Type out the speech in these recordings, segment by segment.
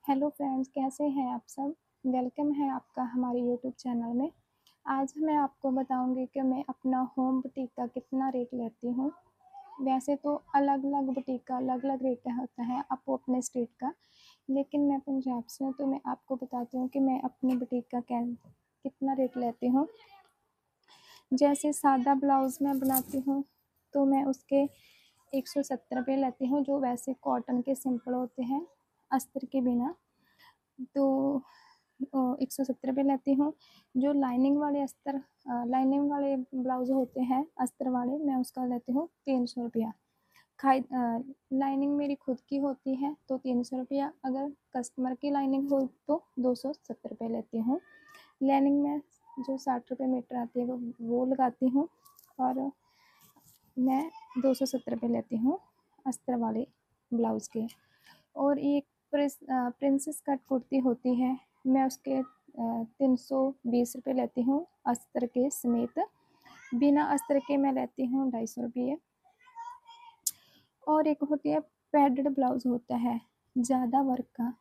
Hello friends, कैसे हैं आप सब। वेलकम है आपका हमारे यूट्यूब चैनल में। आज मैं आपको बताऊंगी कि मैं अपना होम बुटीक का कितना रेट लेती हूँ। वैसे तो अलग अलग बुटीक का अलग अलग रेट होता है आपको अपने स्टेट का, लेकिन मैं पंजाब से हूँ तो मैं आपको बताती हूँ कि मैं अपने बुटीक का कितना रेट लेती हूँ। जैसे सादा ब्लाउज़ मैं बनाती हूँ तो मैं उसके 170 रुपये लेती हूँ, जो वैसे कॉटन के सिंपल होते हैं अस्तर के बिना। तो 170 रुपये लेती हूँ। जो लाइनिंग वाले ब्लाउज होते हैं अस्तर वाले, मैं उसका लेती हूँ 300 रुपया। लाइनिंग मेरी खुद की होती है तो 300 रुपया, अगर कस्टमर की लाइनिंग हो तो 270 रुपये लेती हूँ। लाइनिंग में जो 60 रुपये मीटर आती है वो लगाती हूँ, और मैं 270 रुपये लेती हूँ अस्तर वाले ब्लाउज़ के। और एक प्रिंसेस कट कुर्ती होती है, मैं उसके 320 रुपये लेती हूँ अस्तर के समेत। बिना अस्तर के मैं लेती हूँ 250 रुपये। और एक होती है पैडेड ब्लाउज़ होता है ज़्यादा वर्क का,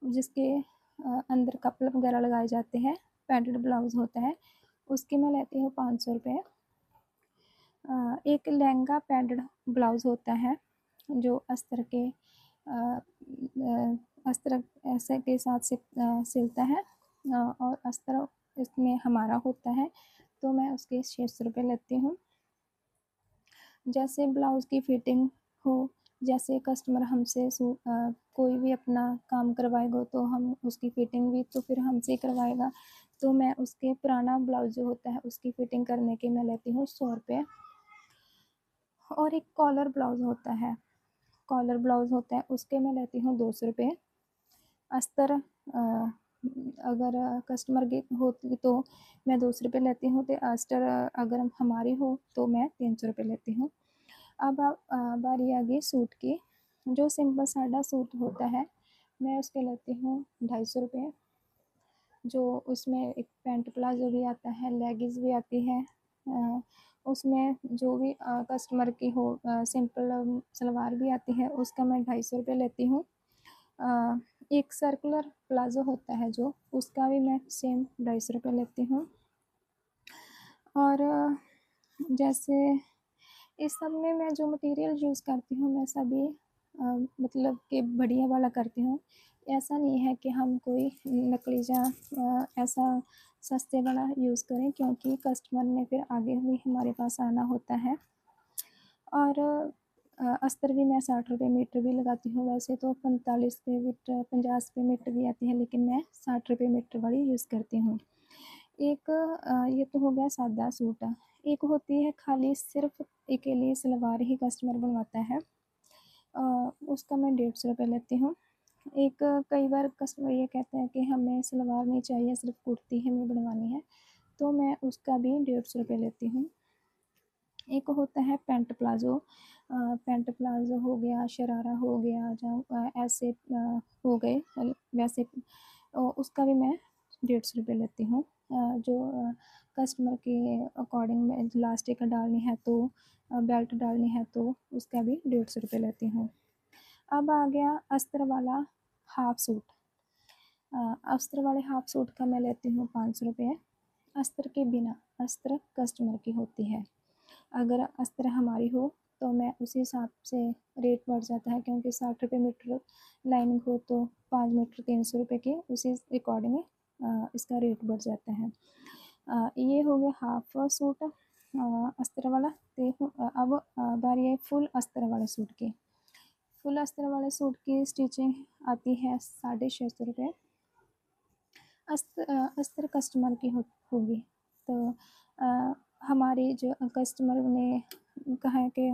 जिसके अंदर कपल वगैरह लगाए जाते हैं, पैडेड ब्लाउज़ होता है, उसकी मैं लेती हूँ 500 रुपये। एक लहंगा पैडेड ब्लाउज़ होता है जो अस्तर के अस्तर ऐसे के साथ सिलता है, और अस्तर इसमें हमारा होता है, तो मैं उसके 600 रुपये लेती हूँ। जैसे ब्लाउज़ की फ़िटिंग हो, जैसे कस्टमर हमसे कोई भी अपना काम करवाएगा तो हम उसकी फ़िटिंग भी तो फिर हमसे करवाएगा, तो मैं उसके पुराना ब्लाउज़ जो होता है उसकी फ़िटिंग करने के मैं लेती हूँ 100 रुपये। और एक कॉलर ब्लाउज़ होता है उसके मैं लेती हूँ 200 रुपये। अस्तर अगर कस्टमर की होती तो मैं 200 रुपये लेती हूँ, तो अस्तर अगर हमारी हो तो मैं 300 रुपये लेती हूँ। अब बारी आ गई सूट की। जो सिंपल सादा सूट होता है मैं उसके लेती हूँ 250 रुपये। जो उसमें एक पैंट प्लाजो भी आता है, लेगिंग्स भी आती है, उसमें जो भी कस्टमर की हो सिंपल सलवार भी आती है, उसका मैं 250 रुपये लेती हूँ। एक सर्कुलर प्लाजो होता है जो, उसका भी मैं सेम 250 रुपये लेती हूँ। और जैसे इस सब में मैं जो मटेरियल यूज़ करती हूँ मैं सभी मतलब कि बढ़िया वाला करती हूँ। ऐसा नहीं है कि हम कोई नकली या ऐसा सस्ते वाला यूज़ करें, क्योंकि कस्टमर ने फिर आगे भी हमारे पास आना होता है। और अस्तर भी मैं 60 रुपये मीटर भी लगाती हूँ। वैसे तो 45 रुपये मीटर 50 रुपये मीटर भी आती है, लेकिन मैं 60 रुपये मीटर वाली यूज़ करती हूँ। एक ये तो हो गया सादा सूट। एक होती है खाली सिर्फ अकेली सलवार ही कस्टमर बनवाता है, उसका मैं 150 रुपये लेती हूँ। एक कई बार कस्टमर ये कहते हैं कि हमें सलवार नहीं चाहिए, सिर्फ कुर्ती हमें बनवानी है, तो मैं उसका भी 150 रुपये लेती हूँ। एक होता है पैंट प्लाज़ो हो गया, शरारा हो गया, जहाँ ऐसे हो गए वैसे, उसका भी मैं 150 रुपये लेती हूँ। जो कस्टमर के अकॉर्डिंग में इलास्टिक डालनी है तो बेल्ट डालनी है तो उसका भी 150 रुपये लेती हूँ। अब आ गया अस्तर वाला हाफ सूट। अस्तर वाले हाफ सूट का मैं लेती हूँ 500 रुपये। अस्तर के बिना, अस्तर कस्टमर की होती है, अगर अस्तर हमारी हो तो मैं उसी हिसाब से रेट बढ़ जाता है, क्योंकि 60 रुपये मीटर लाइनिंग हो तो 5 मीटर 300 रुपये के उसी अकॉर्डिंग इसका रेट बढ़ जाता है। ये हो गया हाफ सूट अस्तर वाला। अब बारी है फुल अस्तर वाले सूट की। फुल अस्तर वाले सूट की स्टिचिंग आती है 650 रुपये। अस्तर कस्टमर की होगी, तो हमारी जो कस्टमर ने कहा है कि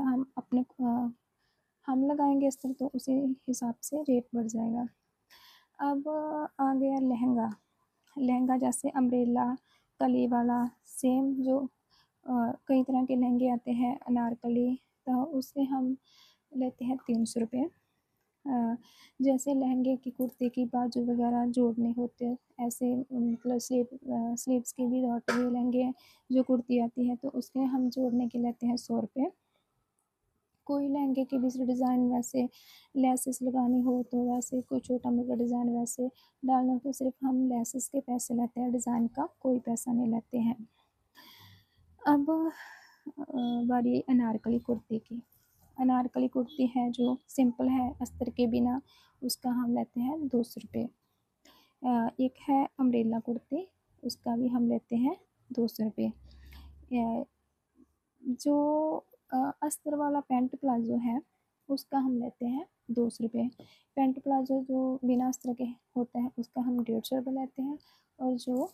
हम लगाएंगे अस्तर, तो उसी हिसाब से रेट बढ़ जाएगा। अब आ गया लहंगा जैसे अम्ब्रेला कली वाला, सेम जो कई तरह के लहंगे आते हैं अनारकली, तो उससे हम लेते हैं 300 रुपये। जैसे लहंगे की कुर्ते की बाजू वगैरह जोड़ने होते हैं, ऐसे मतलब स्लीव्स की भी डॉट हुए लहंगे जो कुर्ती आती है तो उसके हम जोड़ने के लेते हैं 100 रुपये। कोई लहंगे की भी डिज़ाइन वैसे लेसेस लगानी हो तो वैसे, कोई छोटा मोटा डिज़ाइन वैसे डालना हो तो सिर्फ हम लेसेस के पैसे लेते हैं, डिज़ाइन का कोई पैसा नहीं लेते हैं। अब बारी अनारकली कुर्ती की। अनारकली कुर्ती है जो सिंपल है अस्तर के बिना, उसका हम लेते हैं 200 रुपये। एक है अम्ब्रेला कुर्ती, उसका भी हम लेते हैं 200 रुपये। जो अस्तर वाला पैंट प्लाज़ो है, उसका हम लेते हैं 200 रुपये। पैंट प्लाज़ो जो बिना अस्तर के होता है, उसका हम 150 रुपये लेते हैं, और जो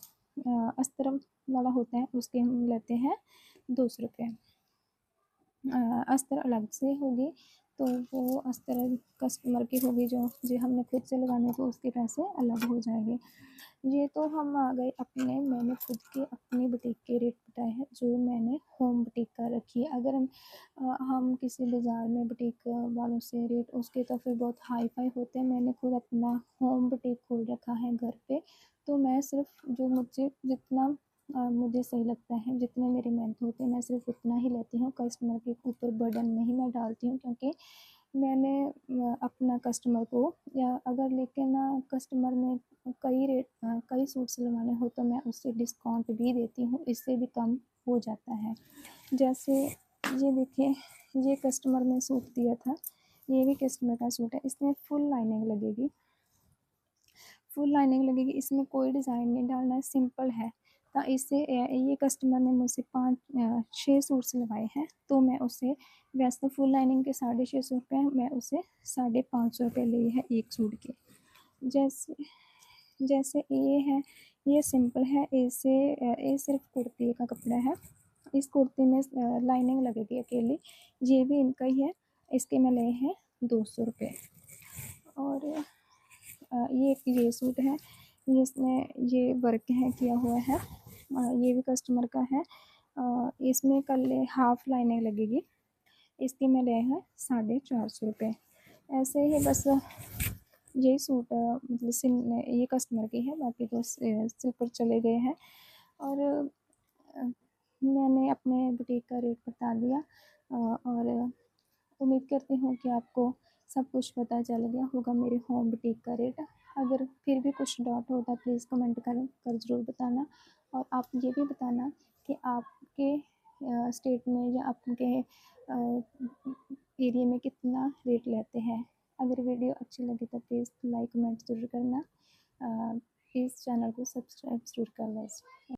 अस्तर वाला होता है, उसके हम लेते हैं 200 रुपये। अस्तर अलग से होगी तो वो अस्तर कस्टमर की होगी, जो हमने खुद से लगाने तो उसके पैसे अलग हो जाएंगे। ये तो हम आ गए मैंने खुद के अपनी बुटीक के रेट बताए हैं, जो मैंने होम बुटीक कर रखी है। अगर हम किसी बाज़ार में बुटीक वालों से रेट उसके तो फिर बहुत हाई फाई होते हैं। मैंने खुद अपना होम बुटीक खोल रखा है घर पे, तो मैं सिर्फ जो मुझे जितना मुझे सही लगता है, जितने मेरे मेहनत होते हैं, मैं सिर्फ उतना ही लेती हूँ। कस्टमर के ऊपर बर्डन नहीं मैं डालती हूँ, क्योंकि मैंने अपना कस्टमर को, या अगर लेकिन कस्टमर ने कई सूट सिलवाने हो तो मैं उससे डिस्काउंट भी देती हूँ, इससे भी कम हो जाता है। जैसे ये देखिए, ये कस्टमर ने सूट दिया था, ये भी कस्टमर का सूट है, इसमें फुल लाइनिंग लगेगी, फुल लाइनिंग लगेगी, इसमें कोई डिज़ाइन नहीं डालना है, सिंपल है। तो इससे ये कस्टमर ने मुझसे 6 सूट सिलवाए हैं, तो मैं उसे, वैसे तो फुल लाइनिंग के 650 रुपये हैं, मैं उसे 550 रुपये लिए हैं एक सूट के। जैसे जैसे ये है, ये सिंपल है, इसे ये सिर्फ कुर्ती का कपड़ा है, इस कुर्ती में लाइनिंग लगेगी अकेली, ये भी इनका ही है, इसके मैं लिए हैं 200 रुपये। और ये सूट है, इसमें ये वर्क है किया हुआ है, ये भी कस्टमर का है। इसमें कल हाफ लाइनिंग लगेगी, इसकी मैं लिए हैं 450 रुपये। ऐसे ही बस यही सूट मतलब सिलने ये कस्टमर की है, बाकी तो सिल पर चले गए हैं। और मैंने अपने बुटीक का रेट बता दिया, और उम्मीद करती हूँ कि आपको सब कुछ पता चल गया होगा मेरे होम बुटीक का रेट। अगर फिर भी कुछ डाउट हो तो प्लीज़ कमेंट कर ज़रूर बताना, और आप ये भी बताना कि आपके स्टेट में या आपके एरिया में कितना रेट लेते हैं। अगर वीडियो अच्छी लगी तो प्लीज़ लाइक कमेंट ज़रूर करना, इस चैनल को सब्सक्राइब ज़रूर कर लें।